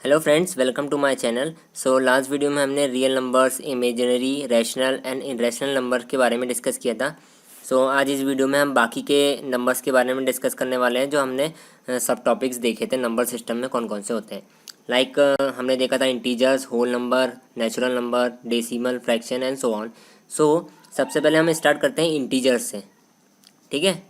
Hello friends, welcome to my channel. So last video में हमने real numbers, imaginary, rational and irrational number के बारे में discuss किया था। सो आज इस वीडियो में हम बाकी के नंबर्स के बारे में डिस्कस करने वाले हैं जो हमने सब टॉपिक्स देखे थे नंबर सिस्टम में कौन कौन से होते हैं। लाइक हमने देखा था integers, whole number, natural number, decimal, fraction and so on. So सबसे पहले हम स्टार्ट करते हैं इंटीजर्स से, ठीक है।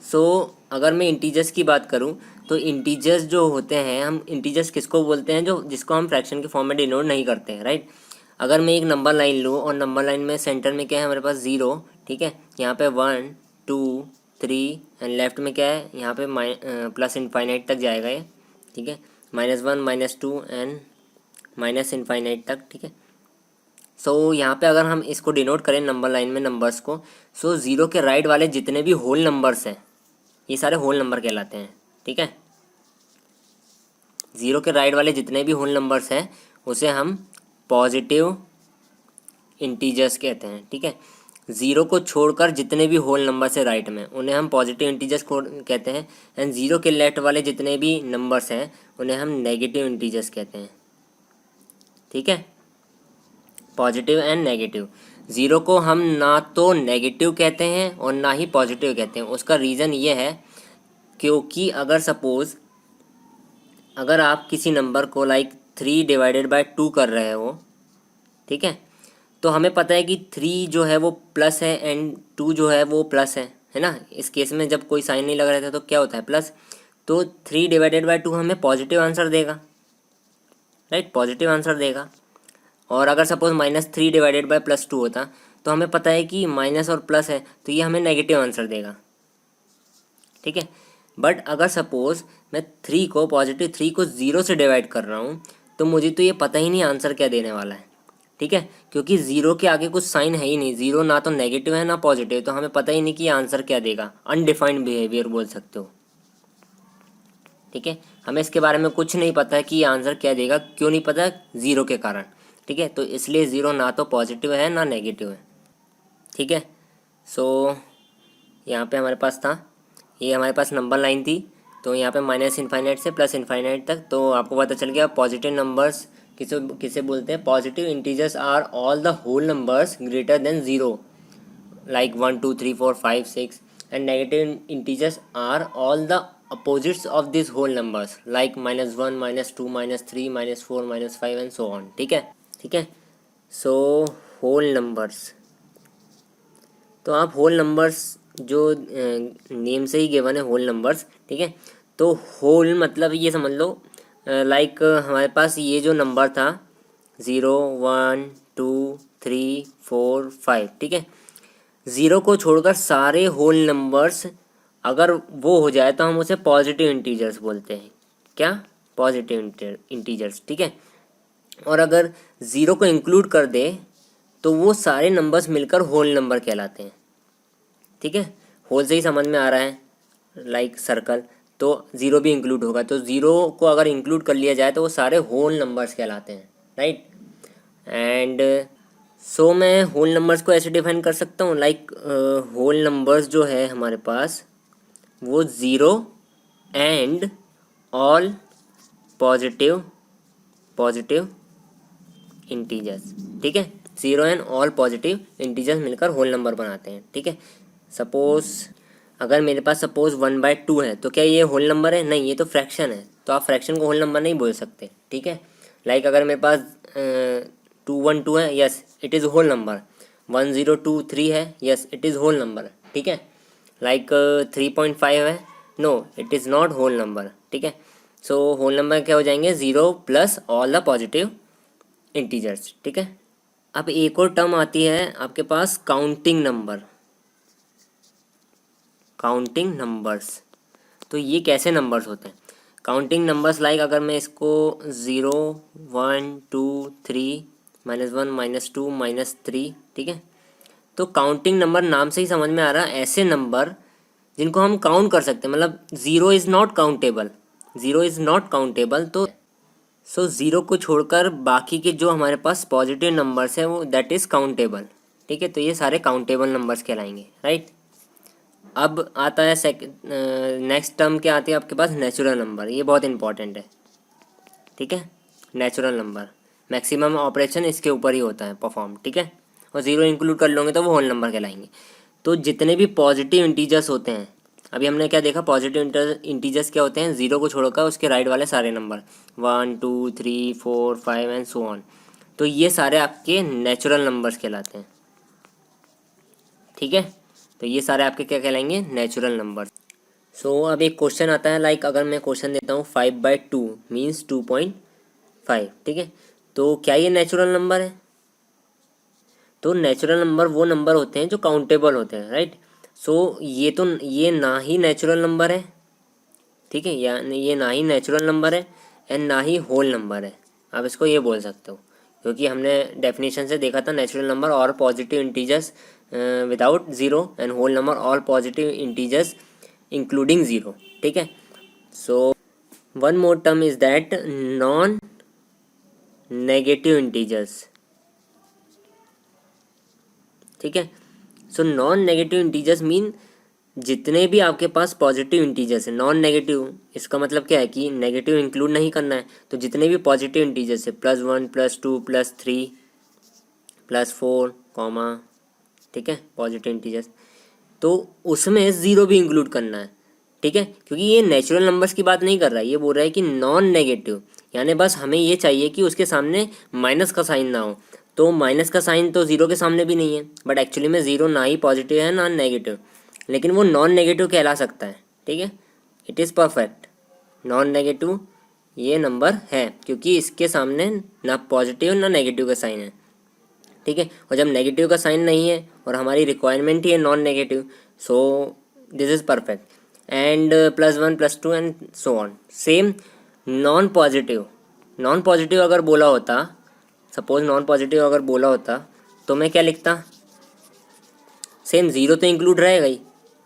सो अगर मैं इंटीजर्स की बात करूं तो इंटीजर्स जो होते हैं, हम इंटीजर्स किसको बोलते हैं, जो जिसको हम फ्रैक्शन के फॉर्म में डिनोट नहीं करते हैं, राइट। अगर मैं एक नंबर लाइन लूँ और नंबर लाइन में सेंटर में क्या है हमारे पास, ज़ीरो, ठीक है। यहाँ पे 1 2 3 एंड लेफ्ट में क्या है, यहाँ पे प्लस इनफाइनाइट तक जाएगा ये, ठीक है। -1 -2 एंड माइनस इनफाइनाइट तक, ठीक है। सो यहाँ पे अगर हम इसको डिनोट करें नंबर लाइन में नंबर्स को, सो ज़ीरो के राइट वाले जितने भी होल नंबर्स हैं ये सारे होल नंबर कहलाते हैं, ठीक है। ज़ीरो के राइट वाले जितने भी होल नंबर्स हैं उसे हम पॉजिटिव इंटीजर्स कहते हैं, ठीक है। ज़ीरो को छोड़कर जितने भी होल नंबर्स है राइट में उन्हें हम पॉजिटिव इंटीजर्स कहते हैं। एंड ज़ीरो के लेफ्ट वाले जितने भी नंबर्स हैं उन्हें हम नेगेटिव इंटीजर्स कहते हैं, ठीक है। पॉजिटिव एंड नेगेटिव, ज़ीरो को हम ना तो नेगेटिव कहते हैं और ना ही पॉजिटिव कहते हैं। उसका रीज़न ये है क्योंकि अगर आप किसी नंबर को लाइक 3/2 कर रहे हो, ठीक है, तो हमें पता है कि 3 जो है वो प्लस है एंड 2 जो है वो प्लस है ना। इस केस में जब कोई साइन नहीं लगा रहता तो क्या होता है, प्लस। तो 3/2 हमें पॉजिटिव आंसर देगा, राइट, पॉजिटिव आंसर देगा। और अगर सपोज -3/+2 होता तो हमें पता है कि माइनस और प्लस है तो ये हमें नेगेटिव आंसर देगा, ठीक है। बट अगर सपोज मैं पॉजिटिव थ्री को ज़ीरो से डिवाइड कर रहा हूँ तो मुझे तो ये पता ही नहीं आंसर क्या देने वाला है, ठीक है। क्योंकि ज़ीरो के आगे कुछ साइन है ही नहीं, ज़ीरो ना तो नेगेटिव है ना पॉजिटिव, तो हमें पता ही नहीं कि आंसर क्या देगा। अनडिफाइंड बिहेवियर बोल सकते हो, ठीक है। हमें इसके बारे में कुछ नहीं पता है कि ये आंसर क्या देगा। क्यों नहीं पता, ज़ीरो के कारण, ठीक है। तो इसलिए ज़ीरो ना तो पॉजिटिव है ना नेगेटिव है, ठीक है। सो यहाँ पे हमारे पास था, ये हमारे पास नंबर लाइन थी, तो यहाँ पे माइनस इनफाइनाइट से प्लस इनफाइनाइट तक। तो आपको पता चल गया पॉजिटिव नंबर्स किसे किसे बोलते हैं। Positive integers are all the whole numbers greater than zero, like 1 2 3 4 5 6। And negative integers are all the opposites of this whole numbers, like -1 -2 -3 -4 -5 and so on, ठीक है, ठीक है। सो होल नंबर्स, तो आप होल नंबर्स जो name से ही given है whole numbers, ठीक है। तो होल मतलब ये समझ लो, लाइक हमारे पास ये जो नंबर था 0 1 2 3 4 5, ठीक है। ज़ीरो को छोड़कर सारे होल नंबर्स अगर वो हो जाए तो हम उसे पॉजिटिव इंटीजर्स बोलते हैं। क्या, पॉजिटिव इंटीजर्स, ठीक है। और अगर ज़ीरो को इंक्लूड कर दे तो वो सारे नंबर्स मिलकर होल नंबर कहलाते हैं, ठीक है। होल से ही समझ में आ रहा है, लाइक सर्कल, तो ज़ीरो भी इंक्लूड होगा। तो ज़ीरो को अगर इंक्लूड कर लिया जाए तो वो सारे होल नंबर्स कहलाते हैं, राइट। एंड सो मैं होल नंबर्स को ऐसे डिफाइन कर सकता हूँ, लाइक होल नंबर्स जो है हमारे पास वो zero and all positive positive integers, ठीक है। Zero and all positive integers मिलकर होल नंबर बनाते हैं, ठीक है। सपोज अगर मेरे पास सपोज 1/2 है तो क्या ये होल नंबर है? नहीं, ये तो फ्रैक्शन है, तो आप फ्रैक्शन को होल नंबर नहीं बोल सकते, ठीक है। लाइक अगर मेरे पास 212 है, yes it is whole number. 1023 है, yes it is whole number, ठीक है। लाइक 3.5 है, no it is not whole number, ठीक है। सो होल नंबर क्या हो जाएंगे, zero plus all the positive integers, ठीक है। अब एक और टर्म आती है आपके पास, काउंटिंग नंबर, काउंटिंग नंबर्स। तो ये कैसे नंबर्स होते हैं काउंटिंग नंबर्स, लाइक अगर मैं इसको 0 1 2 3 -1 -2 -3, ठीक है। तो काउंटिंग नंबर नाम से ही समझ में आ रहा है ऐसे नंबर जिनको हम काउंट कर सकते हैं, मतलब zero is not countable, zero is not countable. तो सो ज़ीरो को छोड़कर बाकी के जो हमारे पास पॉजिटिव नंबर्स हैं वो दैट इज़ काउंटेबल, ठीक है। तो ये सारे काउंटेबल नंबर्स कहलाएंगे, राइट। अब आता है नेक्स्ट टर्म क्या आती है आपके पास, नेचुरल नंबर। ये बहुत इंपॉर्टेंट है, ठीक है, नेचुरल नंबर। मैक्सिमम ऑपरेशन इसके ऊपर ही होता है परफॉर्म, ठीक है, और ज़ीरो इंक्लूड कर लोगे तो वो होल नंबर कहलाएंगे। तो जितने भी पॉजिटिव इंटीजर्स होते हैं, अभी हमने क्या देखा, पॉजिटिव इंटीजर्स क्या होते हैं, ज़ीरो को छोड़कर उसके राइट वाले सारे नंबर 1 2 3 4 5 एंड सो ऑन। तो ये सारे आपके नेचुरल नंबर्स कहलाते हैं, ठीक है। तो ये सारे आपके क्या कहलाएंगे, नेचुरल नंबर। सो अब एक क्वेश्चन आता है, लाइक अगर मैं क्वेश्चन देता हूँ 5/2 मीन्स 2.5, ठीक है, तो क्या ये नेचुरल नंबर है? तो नेचुरल नंबर वो नंबर होते हैं जो काउंटेबल होते हैं, राइट। सो ये ना ही नेचुरल नंबर है, ठीक है, या ये ना ही नेचुरल नंबर है एंड ना ही होल नंबर है, आप इसको ये बोल सकते हो, क्योंकि हमने डेफिनेशन से देखा था नेचुरल नंबर और positive integers without zero and whole number all positive integers including zero, ठीक है। So one more term is that non negative integers, ठीक है। So non negative integers mean जितने भी आपके पास पॉजिटिव इंटीजर्स है, नॉन नेगेटिव इसका मतलब क्या है कि नेगेटिव इंक्लूड नहीं करना है, तो जितने भी पॉजिटिव इंटीजर्स है +1 +2 +3 +4 कॉमा, ठीक है, पॉजिटिव इंटीजर्स, तो उसमें ज़ीरो भी इंक्लूड करना है, ठीक है, क्योंकि ये नेचुरल नंबर्स की बात नहीं कर रहा है, ये बोल रहा है कि नॉन नेगेटिव, यानी बस हमें ये चाहिए कि उसके सामने माइनस का साइन ना हो। तो माइनस का साइन तो ज़ीरो के सामने भी नहीं है, बट एक्चुअली में ज़ीरो ना ही पॉजिटिव है ना नेगेटिव, लेकिन वो नॉन नेगेटिव कहला सकता है, ठीक है, it is perfect non negative ये नंबर है, क्योंकि इसके सामने ना पॉजिटिव ना नेगेटिव का साइन है, ठीक है। और जब नेगेटिव का साइन नहीं है और हमारी रिक्वायरमेंट ही है non negative, so this is perfect and +1 +2 and so on. Same non positive अगर बोला होता, सपोज नॉन पॉजिटिव अगर बोला होता, तो मैं क्या लिखता, सेम ज़ीरो तो इंक्लूड रहेगा ही।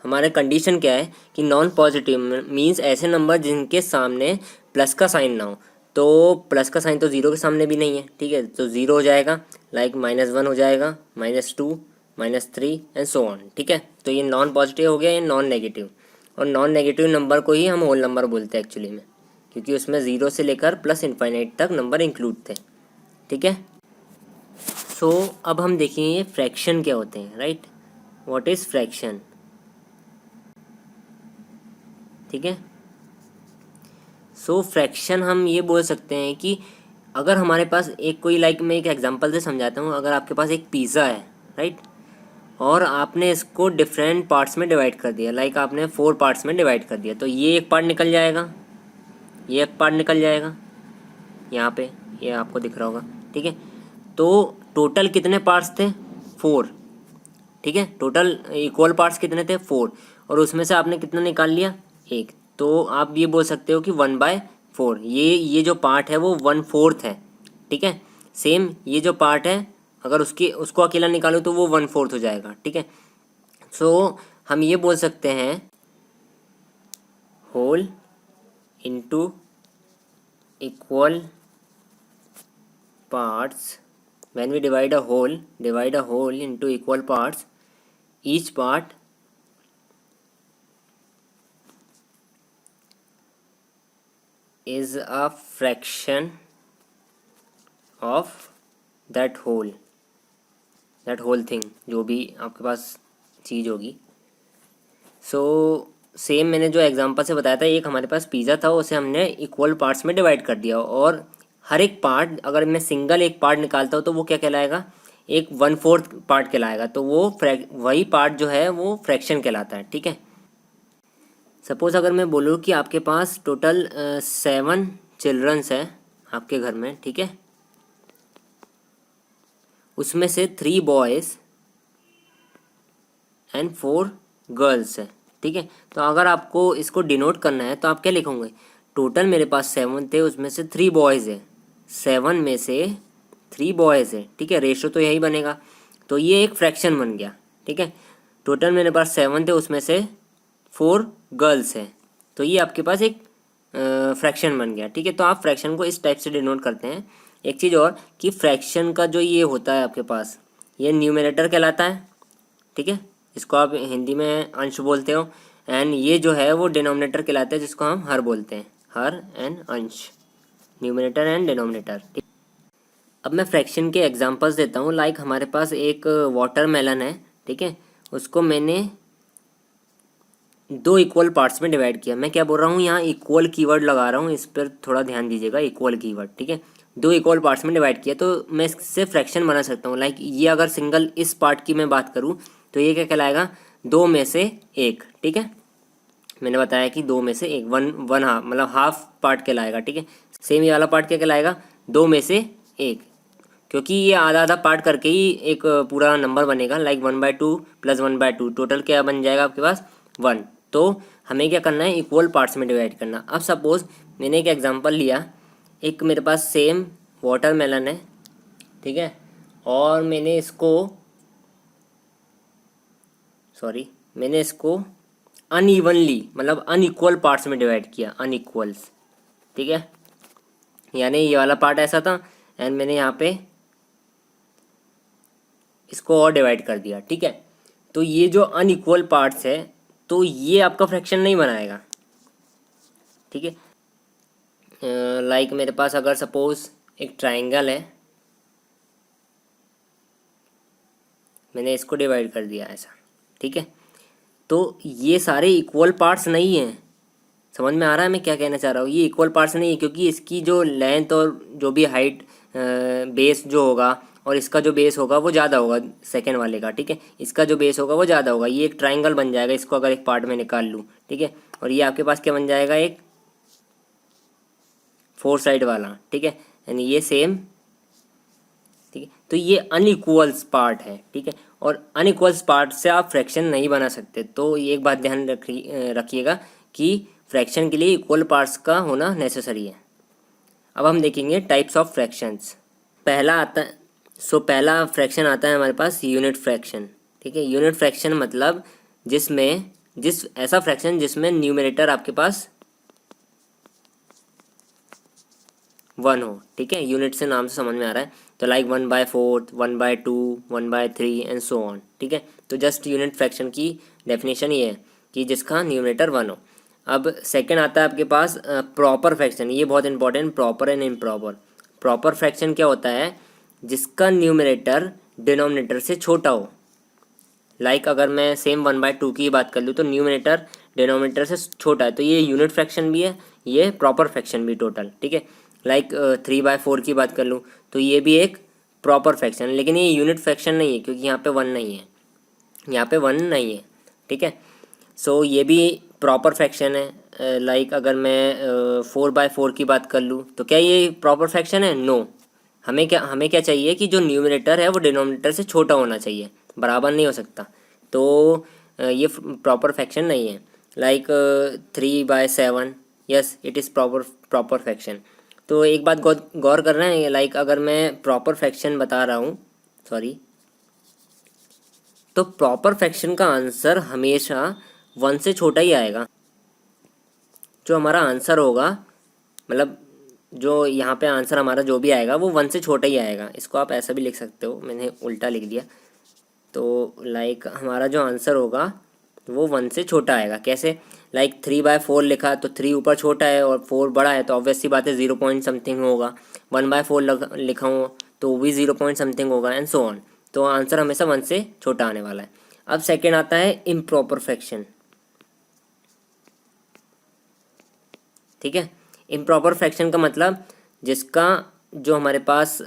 हमारा कंडीशन क्या है कि नॉन पॉजिटिव मीन्स ऐसे नंबर जिनके सामने प्लस का साइन ना हो, तो प्लस का साइन तो ज़ीरो के सामने भी नहीं है, ठीक है, तो ज़ीरो हो जाएगा, लाइक -1 हो जाएगा, -2 -3 एंड सो ऑन, ठीक है। तो ये नॉन पॉजिटिव हो गया, ये नॉन नेगेटिव, और नॉन नेगेटिव नंबर को ही हम होल नंबर बोलते हैं एक्चुअली में, क्योंकि उसमें ज़ीरो से लेकर प्लस इन्फाइनाइट तक नंबर इंक्लूड थे, ठीक है। सो अब हम देखेंगे फ्रैक्शन क्या होते हैं, राइट, व्हाट इज़ फ्रैक्शन, ठीक है। सो फ्रैक्शन हम ये बोल सकते हैं कि अगर हमारे पास एक कोई, लाइक मैं एक एग्जांपल से समझाता हूँ, अगर आपके पास एक पिज़्ज़ा है, राइट, और आपने इसको डिफरेंट पार्ट्स में डिवाइड कर दिया, लाइक आपने 4 पार्ट्स में डिवाइड कर दिया, तो ये एक पार्ट निकल जाएगा, ये एक पार्ट निकल जाएगा यहाँ पे, ये आपको दिख रहा होगा, ठीक है। तो टोटल कितने पार्ट्स थे, 4, ठीक है, टोटल इक्वल पार्ट्स कितने थे, 4, और उसमें से आपने कितना निकाल लिया, 1, तो आप ये बोल सकते हो कि 1/4, ये जो पार्ट है वो 1/4 है, ठीक है। सेम ये जो पार्ट है अगर उसको अकेला निकालो तो वो 1/4 हो जाएगा, ठीक है। सो हम ये बोल सकते हैं whole into equal parts, when we divide a whole into equal parts, each part is a fraction of that whole thing, जो भी आपके पास चीज़ होगी। सो सेम मैंने जो एग्जांपल से बताया था, एक हमारे पास पिज़्ज़ा था, उसे हमने इक्वल पार्ट्स में डिवाइड कर दिया, और हर एक पार्ट अगर मैं सिंगल एक पार्ट निकालता हूँ तो वो क्या कहलाएगा, एक 1/4 पार्ट कहलाएगा, तो वो वही पार्ट जो है वो फ्रैक्शन कहलाता है, ठीक है। सपोज़ अगर मैं बोलूँ कि आपके पास टोटल 7 चिल्ड्रंस है आपके घर में, ठीक है, उसमें से 3 बॉयज़ एंड 4 गर्ल्स है, ठीक है। तो अगर आपको इसको डिनोट करना है तो आप क्या लिखोगे, टोटल मेरे पास 7 थे, उसमें से 3 बॉयज़ है, 7 में से 3 बॉयज़ है, ठीक है, रेशो तो यही बनेगा, तो ये एक फ्रैक्शन बन गया, ठीक है। टोटल मेरे पास 7 थे, उसमें से 4 गर्ल्स है, तो ये आपके पास एक फ्रैक्शन बन गया, ठीक है। तो आप फ्रैक्शन को इस टाइप से डिनोट करते हैं। एक चीज़ और कि फ्रैक्शन का जो ये होता है आपके पास, ये न्यूमरेटर कहलाता है, ठीक है, इसको आप हिंदी में अंश बोलते हो, एंड ये जो है वो डिनोमिनेटर कहलाता है, जिसको हम हर बोलते हैं, हर एंड अंश, न्यूमरेटर एंड डिनोमिनेटर। अब मैं फ्रैक्शन के एग्जांपल्स देता हूँ। लाइक हमारे पास एक वाटरमेलन है, ठीक है, उसको मैंने दो इक्वल पार्ट्स में डिवाइड किया। मैं क्या बोल रहा हूँ, यहाँ इक्वल कीवर्ड लगा रहा हूँ, इस पर थोड़ा ध्यान दीजिएगा, इक्वल कीवर्ड, ठीक है। दो इक्वल पार्ट्स में डिवाइड किया तो मैं इससे फ्रैक्शन बना सकता हूँ। लाइक ये अगर सिंगल इस पार्ट की मैं बात करूँ तो ये क्या कहलाएगा, दो में से एक, ठीक है। मैंने बताया कि दो में से एक, वन वन हाफ, मतलब हाफ पार्ट कहलाएगा, ठीक है। सेम ये वाला पार्ट क्या कहलाएगा, दो में से एक, क्योंकि ये आधा आधा पार्ट करके ही एक पूरा नंबर बनेगा। लाइक 1/2 + 1/2 टोटल क्या बन जाएगा आपके पास, 1। तो हमें क्या करना है, इक्वल पार्ट्स में डिवाइड करना। अब सपोज मैंने एक एग्जांपल लिया, एक मेरे पास सेम वाटरमेलन है, ठीक है, और मैंने इसको अनइवनली, मतलब अनइक्वल पार्ट्स में डिवाइड किया, अनइक्वल्स, ठीक है। यानी ये वाला पार्ट ऐसा था एंड मैंने यहाँ पे इसको और डिवाइड कर दिया, ठीक है। तो ये जो अनइक्वल पार्ट्स है तो ये आपका फ्रैक्शन नहीं बनाएगा, ठीक है। लाइक मेरे पास अगर सपोज एक ट्राइंगल है, मैंने इसको डिवाइड कर दिया ऐसा, ठीक है। तो ये सारे इक्वल पार्ट्स नहीं हैं। समझ में आ रहा है मैं क्या कहना चाह रहा हूँ, ये इक्वल पार्ट्स नहीं है, क्योंकि इसकी जो लेंथ और जो भी हाइट, बेस जो होगा और इसका जो बेस होगा वो ज़्यादा होगा सेकेंड वाले का, ठीक है। इसका जो बेस होगा वो ज़्यादा होगा। ये एक ट्राइंगल बन जाएगा, इसको अगर एक पार्ट में निकाल लूँ, ठीक है। और ये आपके पास क्या बन जाएगा, एक फोर साइड वाला, ठीक है। यानी ये सेम, ठीक है। तो ये अनइक्वल्स पार्ट है, ठीक है। और अनइक्वल्स पार्ट से आप फ्रैक्शन नहीं बना सकते। तो ये एक बात ध्यान रखिएगा कि फ्रैक्शन के लिए इक्वल पार्ट्स का होना नेसेसरी है। अब हम देखेंगे टाइप्स ऑफ फ्रैक्शंस। पहला फ्रैक्शन आता है हमारे पास यूनिट फ्रैक्शन, ठीक है। यूनिट फ्रैक्शन मतलब ऐसा फ्रैक्शन जिसमें न्यूमरेटर आपके पास 1 हो, ठीक है। यूनिट से नाम से समझ में आ रहा है, तो लाइक 1/4, 1/2, 1/3 एंड सो ऑन, ठीक है। तो जस्ट यूनिट फ्रैक्शन की डेफिनेशन ये है कि जिसका न्यूमरेटर 1 हो। अब सेकंड आता है आपके पास प्रॉपर फ्रैक्शन। ये बहुत important, proper and improper. Proper fraction क्या होता है, जिसका न्यूमरेटर डिनोमिनेटर से छोटा हो। लाइक अगर मैं सेम 1/2 की बात कर लूँ तो न्यूमरेटर डिनोमिनेटर से छोटा है, तो ये यूनिट फ्रैक्शन भी है, ये प्रॉपर फ्रैक्शन भी टोटल, ठीक है। लाइक 3/4 की बात कर लूँ तो ये भी एक प्रॉपर फ्रैक्शन है, लेकिन ये यूनिट फ्रैक्शन नहीं है क्योंकि यहाँ पे 1 नहीं है, यहाँ पे 1 नहीं है, ठीक है। सो ये भी प्रॉपर फ्रैक्शन है। लाइक अगर मैं 4/4 की बात कर लूँ तो क्या ये प्रॉपर फ्रैक्शन है, नो। हमें क्या चाहिए कि जो न्यूमरेटर है वो डिनोमिनेटर से छोटा होना चाहिए, बराबर नहीं हो सकता। तो ये प्रॉपर फ्रैक्शन नहीं है। Like 3/7, yes it is proper fraction. तो एक बात गौर कर रहे हैं, लाइक अगर मैं प्रॉपर फ्रैक्शन बता रहा हूँ, सॉरी, तो प्रॉपर फ्रैक्शन का आंसर हमेशा 1 से छोटा ही आएगा। जो हमारा आंसर होगा, मतलब जो यहाँ पे आंसर हमारा जो भी आएगा वो 1 से छोटा ही आएगा। इसको आप ऐसा भी लिख सकते हो, मैंने उल्टा लिख दिया। तो लाइक हमारा जो आंसर होगा वो 1 से छोटा आएगा। कैसे, लाइक 3/4 लिखा तो 3 ऊपर छोटा है और 4 बड़ा है, तो ऑब्वियस सी बात है 0 पॉइंट समथिंग होगा। 1/4 लिखा हूँ तो वो भी 0 पॉइंट समथिंग होगा एंड सो ऑन। तो आंसर हमेशा 1 से छोटा आने वाला है। अब सेकेंड आता है इम्प्रॉपर फ्रैक्शन, ठीक है। इम्प्रॉपर फ्रैक्शन का मतलब जिसका जो हमारे पास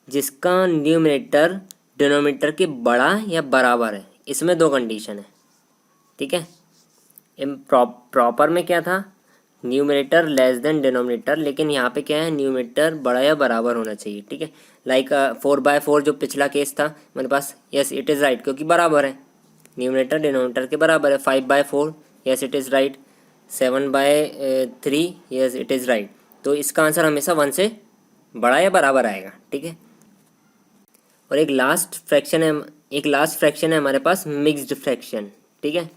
जिसका न्यूमरेटर डिनोमिनेटर के बड़ा या बराबर है। इसमें दो कंडीशन है, ठीक है। प्रॉपर में क्या था, न्यूमरेटर लेस देन डिनोमिनेटर, लेकिन यहाँ पे क्या है, न्यूमरेटर बड़ा या बराबर होना चाहिए, ठीक है। लाइक 4/4 जो पिछला केस था मेरे पास, यस इट इज़ राइट, क्योंकि बराबर है, न्यूमरेटर डिनोमिनेटर के बराबर है। 5/4, yes it is right. 7/3, yes it is right. तो इसका आंसर हमेशा 1 से बड़ा या बराबर आएगा, ठीक है। और एक लास्ट फ्रैक्शन है हमारे पास मिक्स्ड फ्रैक्शन, ठीक है,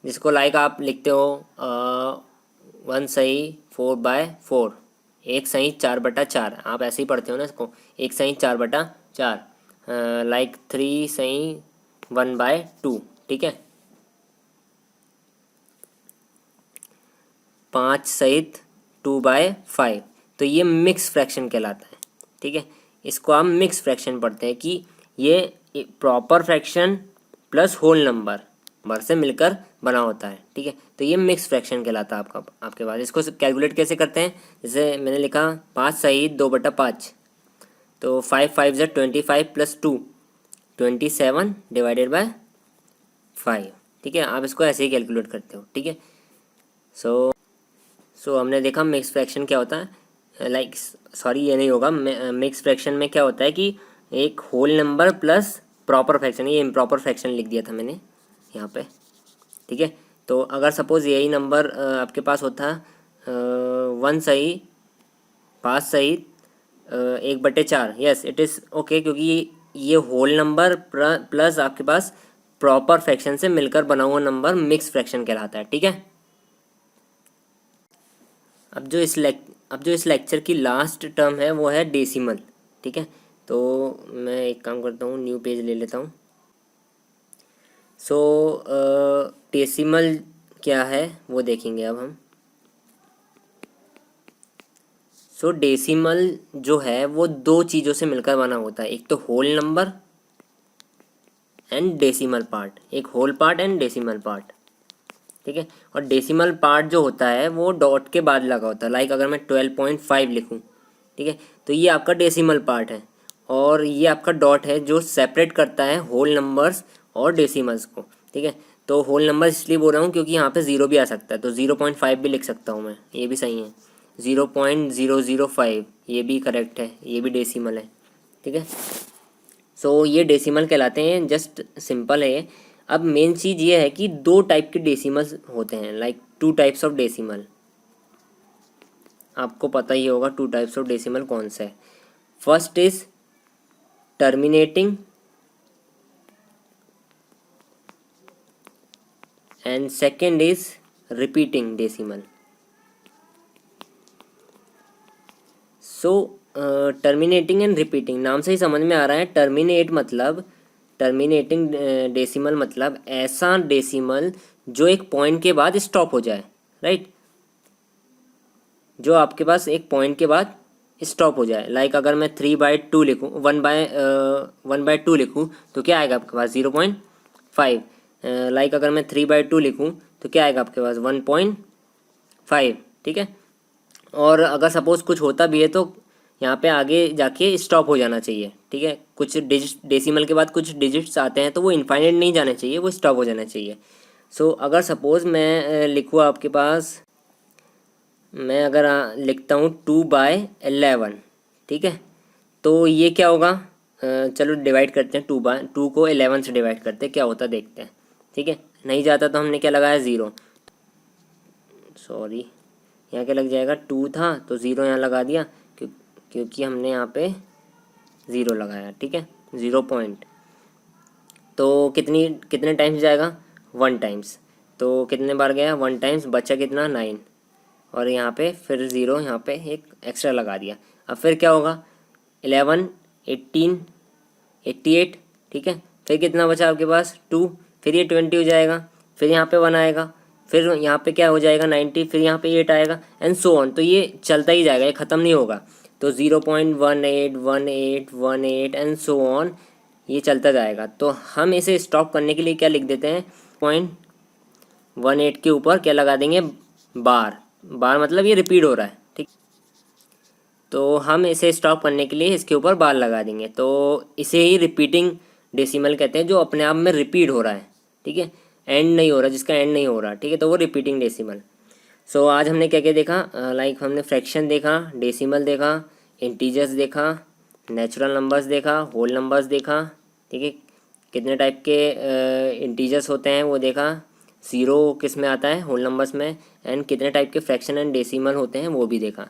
जिसको लाइक आप लिखते हो 1 सही 4/4, 1 सही 4/4, आप ऐसे ही पढ़ते हो ना इसको, 1 सही 4/4, लाइक 3 सही 1/2, ठीक है। 5 सहित 2/5, तो ये मिक्स फ्रैक्शन कहलाता है। ठीक है, इसको हम मिक्स फ्रैक्शन पढ़ते हैं कि ये proper fraction plus whole number से मिलकर बना होता है। ठीक है, तो ये मिक्स फ्रैक्शन कहलाता है आपके पास। इसको कैलकुलेट कैसे करते हैं, जैसे मैंने लिखा 5 सही 2/5, तो 5 5 ज़ा 25 प्लस 2 27 डिवाइडेड बाय 5। ठीक है, आप इसको ऐसे ही कैलकुलेट करते हो। ठीक है, सो हमने देखा मिक्स फ्रैक्शन क्या होता है। सॉरी ये नहीं होगा। मिक्स फ्रैक्शन में क्या होता है कि एक whole number plus proper fraction, ये इम्प्रॉपर फ्रैक्शन लिख दिया था मैंने यहाँ पे। ठीक है, तो अगर सपोज़ यही नंबर आपके पास होता 1 सही 5 सही 1/4, यस इट इज़ ओके, क्योंकि ये होल नंबर प्लस आपके पास प्रॉपर फ्रैक्शन से मिलकर बना हुआ नंबर मिक्स फ्रैक्शन कहलाता है। ठीक है, अब जो इस लेक्चर की लास्ट टर्म है वो है डेसिमल। ठीक है, तो मैं एक काम करता हूँ, न्यू पेज ले लेता हूँ। डेसिमल क्या है वो देखेंगे अब हम। डेसिमल जो है वो दो चीज़ों से मिलकर बना होता है, एक तो whole number and decimal part, एक whole part and decimal part. ठीक है, और डेसिमल पार्ट जो होता है वो डॉट के बाद लगा होता है। लाइक अगर मैं 12.5 लिखूँ, ठीक है, तो ये आपका डेसिमल पार्ट है, और ये आपका डॉट है जो सेपरेट करता है होल नंबर्स और डेसिमल्स को। ठीक है, तो होल नंबर इसलिए बोल रहा हूँ क्योंकि यहाँ पे 0 भी आ सकता है, तो 0.5 भी लिख सकता हूँ मैं, ये भी सही है। 0.005 ये भी करेक्ट है, ये भी डेसिमल है। ठीक है, ये डेसिमल कहलाते हैं, जस्ट सिंपल है ये। अब मेन चीज़ ये है कि दो टाइप के डेसिमल्स होते हैं, लाइक 2 टाइप्स ऑफ डेसिमल। आपको पता ही होगा 2 टाइप्स ऑफ डेसिमल कौन सा है। First is terminating and second is repeating decimal. Terminating and repeating, नाम से ही समझ में आ रहा है। टर्मिनेटिंग डेसिमल मतलब ऐसा डेसिमल जो एक पॉइंट के बाद स्टॉप हो जाए, राइट, जो आपके पास एक पॉइंट के बाद स्टॉप हो जाए। लाइक अगर मैं 3/2 लिखूँ, 1/2 लिखूँ तो क्या आएगा आपके पास 0.5। लाइक अगर मैं 3/2 लिखूँ तो क्या आएगा आपके पास 1.5। ठीक है, और अगर सपोज़ कुछ होता भी है तो यहाँ पे आगे जाके स्टॉप हो जाना चाहिए। ठीक है, कुछ डेसिमल के बाद कुछ डिजिट्स आते हैं तो वो इनफाइनाइट नहीं जाना चाहिए, वो स्टॉप हो जाना चाहिए। अगर सपोज़ मैं लिखूँ आपके पास, मैं अगर लिखता हूँ 2/11, ठीक है, तो ये क्या होगा, चलो डिवाइड करते हैं, 2 को 11 से डिवाइड करते हैं, क्या होता देखते हैं। ठीक है, नहीं जाता तो हमने क्या लगाया 0, सॉरी यहाँ क्या लग जाएगा, 2 था तो 0 यहाँ लगा दिया, क्योंकि हमने यहाँ पे 0 लगाया। ठीक है, 0 पॉइंट, तो कितने टाइम्स जाएगा 1 टाइम्स, तो कितने बार गया 1 टाइम्स, बचा कितना 9, और यहाँ पे फिर 0 यहाँ पे एक एक्स्ट्रा लगा दिया। अब फिर क्या होगा 11 18 88, ठीक है, फिर कितना बचा आपके पास 2, फिर ये 20 हो जाएगा, फिर यहाँ पे 1 आएगा, फिर यहाँ पे क्या हो जाएगा 90, फिर यहाँ पे 8 आएगा एंड सो ऑन। तो ये चलता ही जाएगा, ये ख़त्म नहीं होगा। तो 0.181818 एंड सो ऑन, ये चलता जाएगा। तो हम इसे स्टॉप करने के लिए क्या लिख देते हैं, 0.18 के ऊपर क्या लगा देंगे, बार मतलब ये रिपीट हो रहा है। ठीक, तो हम इसे स्टॉप करने के लिए इसके ऊपर बार लगा देंगे, तो इसे ही रिपीटिंग डेसिमल कहते हैं, जो अपने आप में रिपीट हो रहा है। ठीक है, एंड नहीं हो रहा, जिसका एंड नहीं हो रहा। ठीक है, तो वो रिपीटिंग डेसिमल। आज हमने क्या क्या देखा, लाइक हमने फ्रैक्शन देखा, डेसिमल देखा, इंटीजर्स देखा, नेचुरल नंबर्स देखा, होल नंबर्स देखा। ठीक है, कितने टाइप के इंटीजर्स होते हैं वो देखा, 0 किस में आता है होल नंबर्स में, एंड कितने टाइप के फ्रैक्शन एंड डेसिमल होते हैं वो भी देखा।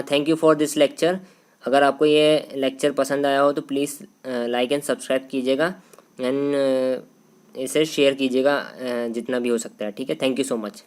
Thank you for this lecture. अगर आपको ये लेक्चर पसंद आया हो तो प्लीज़ लाइक एंड सब्सक्राइब कीजिएगा, एंड इसे शेयर कीजिएगा जितना भी हो सकता है। ठीक है, थैंक यू सो मच।